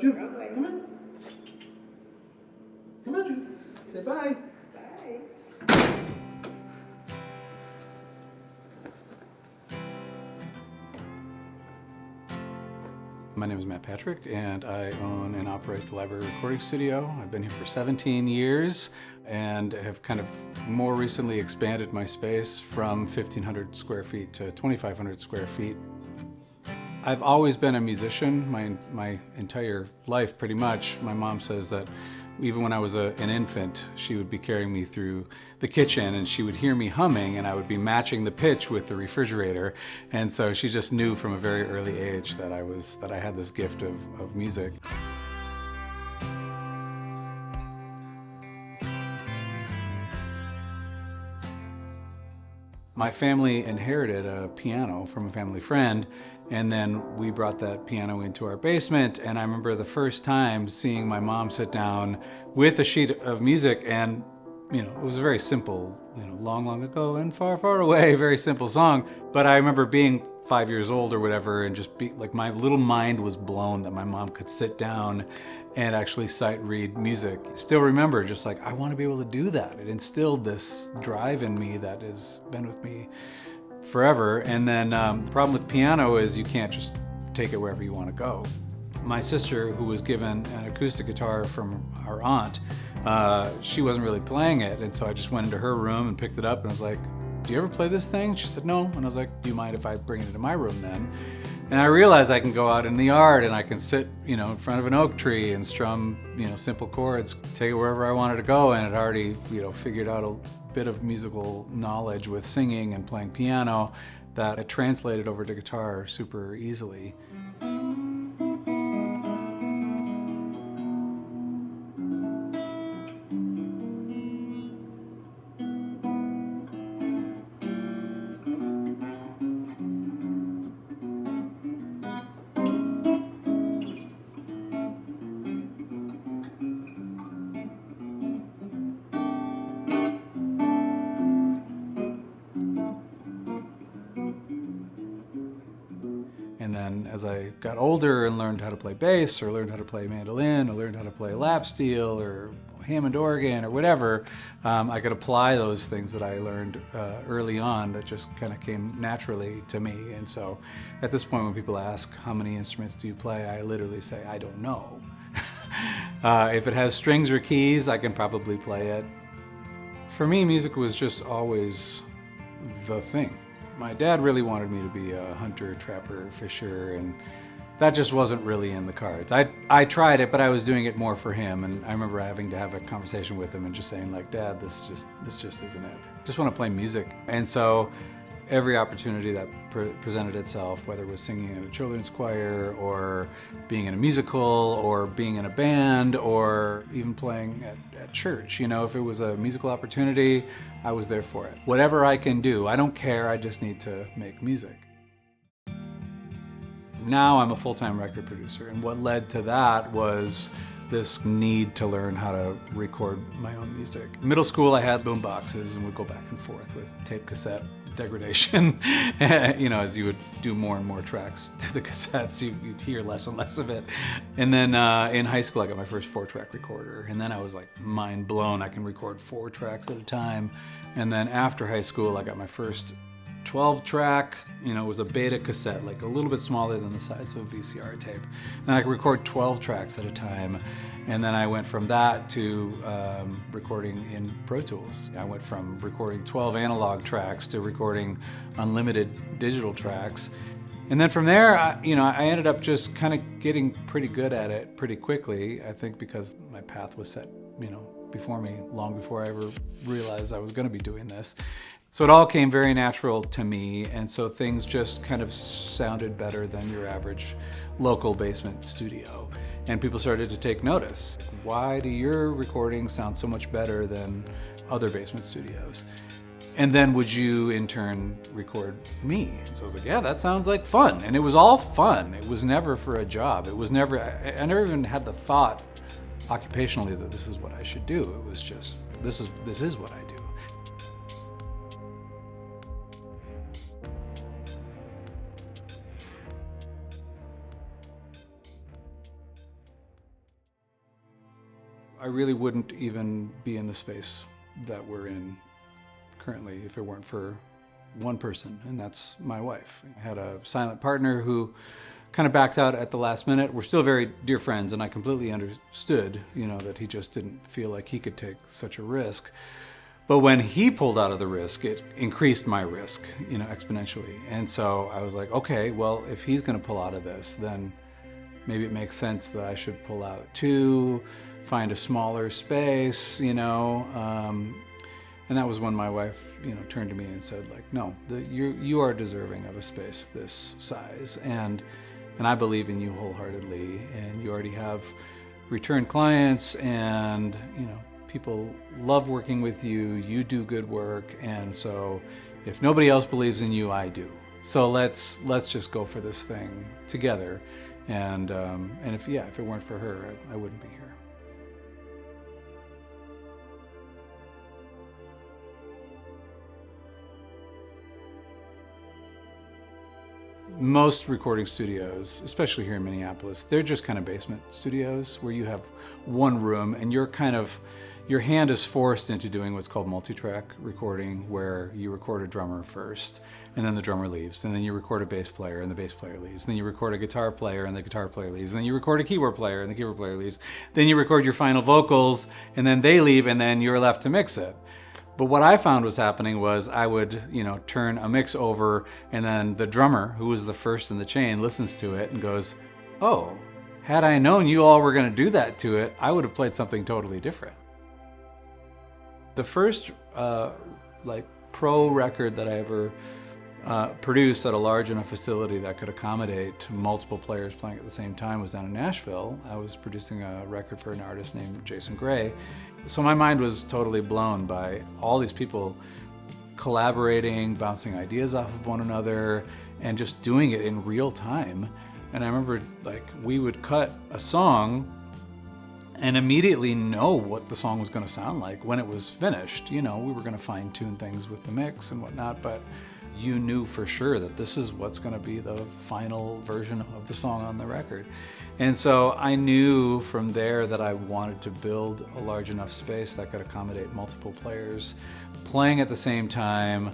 Jude, come on. Come on, Jude. Say bye. Bye. My name is Matt Patrick, and I own and operate the Library Recording Studio. I've been here for 17 years and have kind of more recently expanded my space from 1,500 square feet to 2,500 square feet. I've always been a musician my entire life, pretty much. My mom says that even when I was an infant, she would be carrying me through the kitchen and she would hear me humming and I would be matching the pitch with the refrigerator. And so she just knew from a very early age that I had this gift of music. My family inherited a piano from a family friend, and then we brought that piano into our basement, and I remember the first time seeing my mom sit down with a sheet of music, and it was a very simple, long, long ago and far, far away, very simple song. But I remember being 5 years old or whatever, and just be like, my little mind was blown that my mom could sit down and actually sight read music. Still remember, just like, I want to be able to do that. It instilled this drive in me that has been with me forever. And then the problem with piano is you can't just take it wherever you want to go. My sister, who was given an acoustic guitar from our aunt, she wasn't really playing it, and so I just went into her room and picked it up and was like, do you ever play this thing? She said, no. And I was like, do you mind if I bring it into my room then? And I realized I can go out in the yard and I can sit, in front of an oak tree and strum, simple chords, take it wherever I wanted to go. And it already, figured out a bit of musical knowledge with singing and playing piano that it translated over to guitar super easily. And then as I got older and learned how to play bass or learned how to play mandolin or learned how to play lap steel or Hammond organ or whatever, I could apply those things that I learned early on that just kind of came naturally to me. And so at this point when people ask, how many instruments do you play? I literally say, I don't know. If it has strings or keys, I can probably play it. For me, music was just always the thing. My dad really wanted me to be a hunter, trapper, fisher, and that just wasn't really in the cards. I tried it, but I was doing it more for him, and I remember having to have a conversation with him and just saying, like, Dad, this just isn't it. I just want to play music. And so every opportunity that presented itself, whether it was singing in a children's choir or being in a musical or being in a band or even playing at church, if it was a musical opportunity, I was there for it. Whatever I can do, I don't care, I just need to make music. Now I'm a full-time record producer, and what led to that was this need to learn how to record my own music. Middle school, I had boom boxes and would go back and forth with tape cassette degradation. As you would do more and more tracks to the cassettes, you'd hear less and less of it. And then in high school, I got my first 4-track recorder, and then I was like mind blown. I can record 4 tracks at a time. And then after high school, I got my first 12-track, it was a beta cassette, like a little bit smaller than the size of a VCR tape. And I could record 12 tracks at a time. And then I went from that to recording in Pro Tools. I went from recording 12 analog tracks to recording unlimited digital tracks. And then from there, I ended up just kind of getting pretty good at it pretty quickly, I think because my path was set, before me, long before I ever realized I was going to be doing this. So it all came very natural to me, and so things just kind of sounded better than your average local basement studio. And people started to take notice. Why do your recordings sound so much better than other basement studios? And then would you in turn record me? And so I was like, yeah, that sounds like fun. And it was all fun. It was never for a job. It was never, I never even had the thought occupationally that this is what I should do. It was just, this is what I do. I really wouldn't even be in the space that we're in currently if it weren't for one person, and that's my wife. I had a silent partner who kind of backed out at the last minute. We're still very dear friends, and I completely understood, that he just didn't feel like he could take such a risk. But when he pulled out of the risk, it increased my risk, exponentially. And so I was like, okay, well, if he's going to pull out of this, then maybe it makes sense that I should pull out too, find a smaller space, and that was when my wife, turned to me and said, like, no, you are deserving of a space this size, and I believe in you wholeheartedly, and you already have return clients, and people love working with you. You do good work, and so if nobody else believes in you, I do. So let's just go for this thing together, and if it weren't for her, I wouldn't be here. Most recording studios, especially here in Minneapolis, they're just kind of basement studios where you have one room and your hand is forced into doing what's called multi-track recording, where you record a drummer first and then the drummer leaves, and then you record a bass player and the bass player leaves, and then you record a guitar player and the guitar player leaves, and then you record a keyboard player and the keyboard player leaves, then you record your final vocals and then they leave, and then you're left to mix it. But what I found was happening was I would, turn a mix over, and then the drummer, who was the first in the chain, listens to it and goes, oh, had I known you all were going to do that to it, I would have played something totally different. The first pro record that I ever produced at a large enough facility that could accommodate multiple players playing at the same time was down in Nashville. I was producing a record for an artist named Jason Gray. So my mind was totally blown by all these people collaborating, bouncing ideas off of one another, and just doing it in real time. And I remember, we would cut a song and immediately know what the song was going to sound like when it was finished. We were going to fine-tune things with the mix and whatnot, but you knew for sure that this is what's going to be the final version of the song on the record. And so I knew from there that I wanted to build a large enough space that could accommodate multiple players playing at the same time,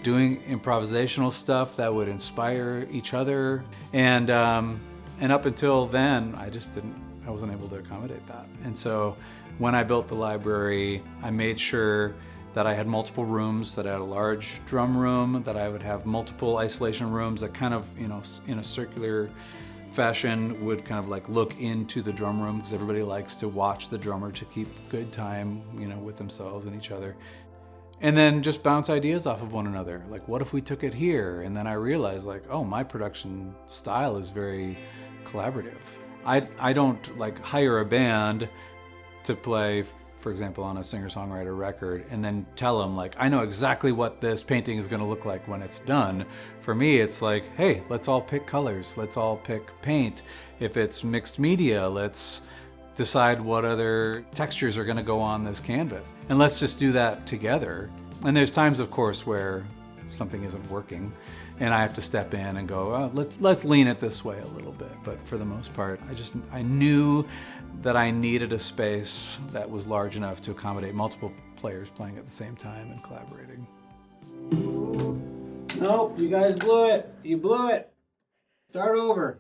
doing improvisational stuff that would inspire each other. And up until then, I wasn't able to accommodate that. And so when I built the library, I made sure that I had multiple rooms, that I had a large drum room, that I would have multiple isolation rooms that kind of, in a circular fashion would kind of look into the drum room, because everybody likes to watch the drummer to keep good time, with themselves and each other. And then just bounce ideas off of one another. What if we took it here? And then I realized, oh, my production style is very collaborative. I don't hire a band to play, for example, on a singer-songwriter record and then tell them, I know exactly what this painting is going to look like when it's done. For me, it's hey, let's all pick colors. Let's all pick paint. If it's mixed media, let's decide what other textures are going to go on this canvas. And let's just do that together. And there's times, of course, where something isn't working and I have to step in and go, oh, let's lean it this way a little bit. But for the most part, I knew that I needed a space that was large enough to accommodate multiple players playing at the same time and collaborating. Nope, you guys blew it. You blew it. Start over.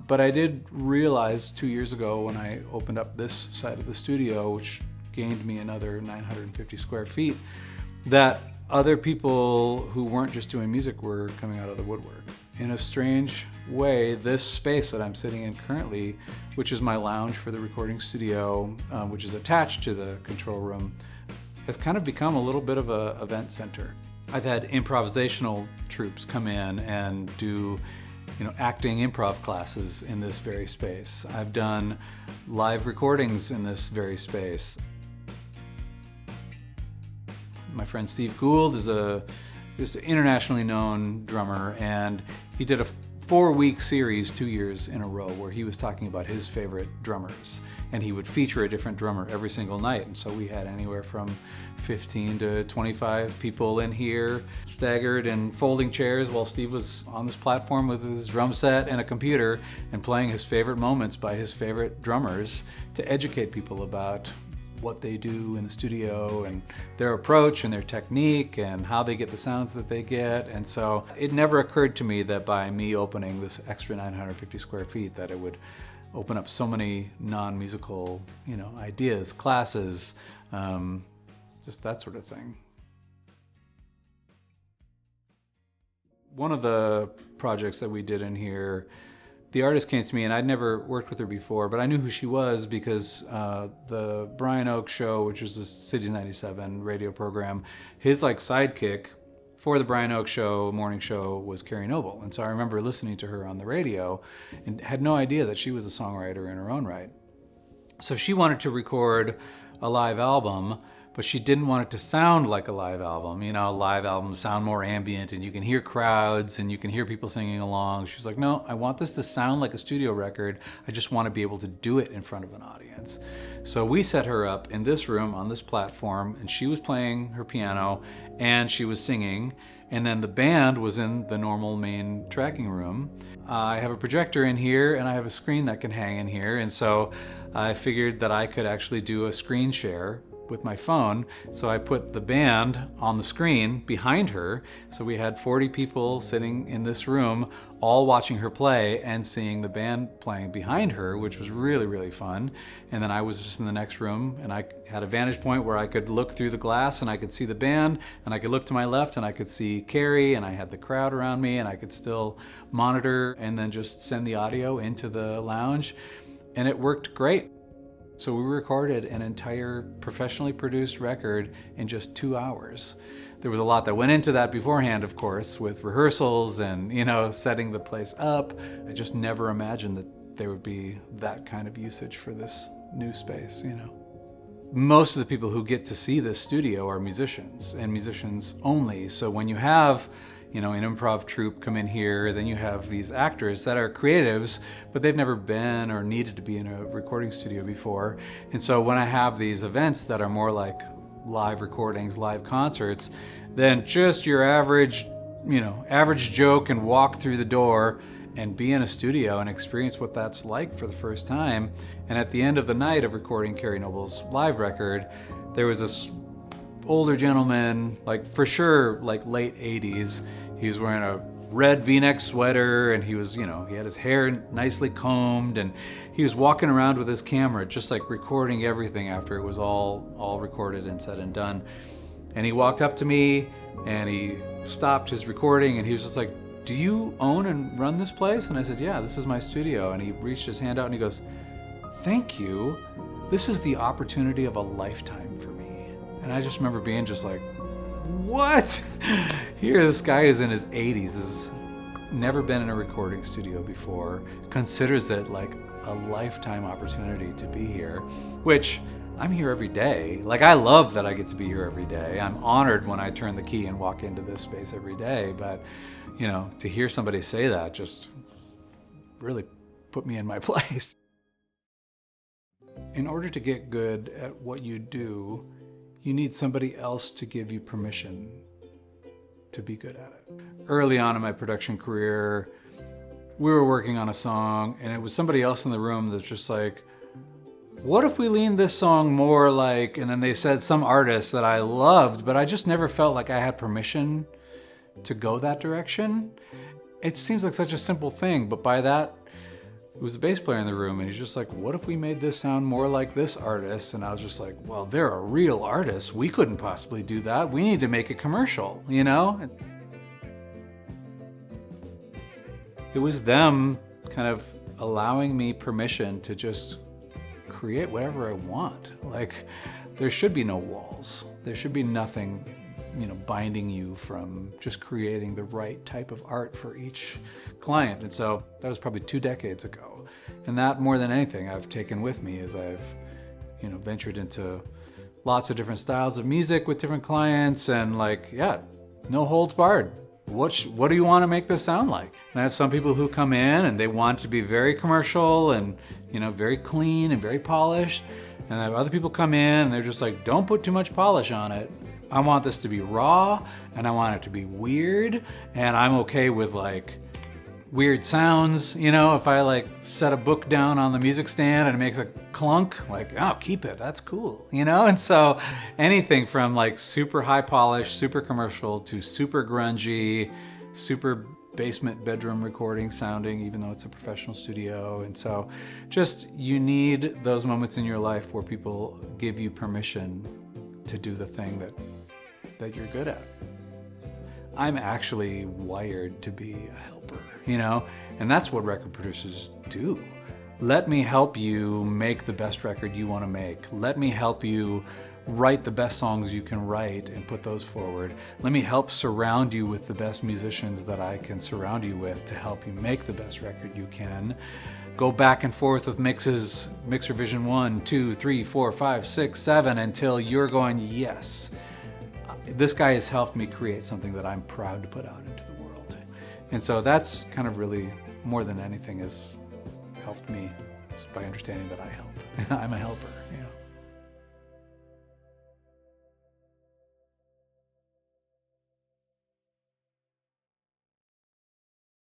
But I did realize 2 years ago when I opened up this side of the studio, which gained me another 950 square feet, that other people who weren't just doing music were coming out of the woodwork. In a strange way, this space that I'm sitting in currently, which is my lounge for the recording studio, which is attached to the control room, has kind of become a little bit of an event center. I've had improvisational troupes come in and do acting improv classes in this very space. I've done live recordings in this very space. My friend Steve Gould is just an internationally known drummer, and he did a 4-week series 2 years in a row where he was talking about his favorite drummers, and he would feature a different drummer every single night. And so we had anywhere from 15 to 25 people in here, staggered in folding chairs, while Steve was on this platform with his drum set and a computer and playing his favorite moments by his favorite drummers to educate people about what they do in the studio and their approach and their technique and how they get the sounds that they get. And so it never occurred to me that by me opening this extra 950 square feet that it would open up so many non-musical, ideas, classes, just that sort of thing. One of the projects that we did in here, the artist came to me, and I'd never worked with her before, but I knew who she was because the Brian Oak Show, which was the Cities 97 radio program, his sidekick for the Brian Oak Show morning show was Carrie Noble. And so I remember listening to her on the radio and had no idea that she was a songwriter in her own right. So she wanted to record a live album, but she didn't want it to sound like a live album. Live albums sound more ambient and you can hear crowds and you can hear people singing along. She was like, no, I want this to sound like a studio record. I just want to be able to do it in front of an audience. So we set her up in this room on this platform, and she was playing her piano and she was singing. And then the band was in the normal main tracking room. I have a projector in here and I have a screen that can hang in here. And so I figured that I could actually do a screen share with my phone. So I put the band on the screen behind her. So we had 40 people sitting in this room, all watching her play and seeing the band playing behind her, which was really, really fun. And then I was just in the next room, and I had a vantage point where I could look through the glass and I could see the band, and I could look to my left and I could see Carrie, and I had the crowd around me, and I could still monitor and then just send the audio into the lounge. And it worked great. So we recorded an entire professionally produced record in just 2 hours. There was a lot that went into that beforehand, of course, with rehearsals and, setting the place up. I just never imagined that there would be that kind of usage for this new space, Most of the people who get to see this studio are musicians, and musicians only. So when you have an improv troupe come in here, then you have these actors that are creatives, but they've never been or needed to be in a recording studio before. And so when I have these events that are more like live recordings, live concerts, then just your average Joe can walk through the door and be in a studio and experience what that's like for the first time. And at the end of the night of recording Carrie Noble's live record, there was this older gentleman, for sure, late 80s. He was wearing a red V-neck sweater, and he was, he had his hair nicely combed, and he was walking around with his camera, just recording everything after it was all recorded and said and done. And he walked up to me, and he stopped his recording, and he was just like, "Do you own and run this place?" And I said, "Yeah, this is my studio." And he reached his hand out and he goes, "Thank you. This is the opportunity of a lifetime for me." And I just remember being just like, what? Here this guy is in his 80s, has never been in a recording studio before, considers it a lifetime opportunity to be here, which I'm here every day. I love that I get to be here every day. I'm honored when I turn the key and walk into this space every day, but to hear somebody say that just really put me in my place. In order to get good at what you do, you need somebody else to give you permission to be good at it. Early on in my production career, we were working on a song, and it was somebody else in the room that's just like, what if we leaned this song more like, and then they said some artist that I loved, but I just never felt like I had permission to go that direction. It seems like such a simple thing, but by that, it was a bass player in the room, and he's just like, what if we made this sound more like this artist? And I was just like, well, they're a real artist. We couldn't possibly do that. We need to make it commercial, It was them kind of allowing me permission to just create whatever I want. There should be no walls. There should be nothing, binding you from just creating the right type of art for each client. And so that was probably 2 decades ago. And that, more than anything, I've taken with me as I've, ventured into lots of different styles of music with different clients, and no holds barred. what do you want to make this sound like? And I have some people who come in and they want it to be very commercial and, you know, very clean and very polished. And I have other people come in and they're just like, don't put too much polish on it. I want this to be raw and I want it to be weird. And I'm okay with like weird sounds. You know, if I like set a book down on the music stand and it makes a clunk, like, oh, keep it, that's cool, you know? And so anything from like super high polish, super commercial to super grungy, super basement bedroom recording sounding, even though it's a professional studio. And so just, you need those moments in your life where people give you permission to do the thing that you're good at. I'm actually wired to be a helper, you know? And that's what record producers do. Let me help you make the best record you want to make. Let me help you write the best songs you can write and put those forward. Let me help surround you with the best musicians that I can surround you with to help you make the best record you can. Go back and forth with mixes, mixer vision 1, 2, 3, 4, 5, 6, 7, until you're going, yes, this guy has helped me create something that I'm proud to put out into the world. And so that's kind of really, more than anything, has helped me just by understanding that I help. I'm a helper, you know.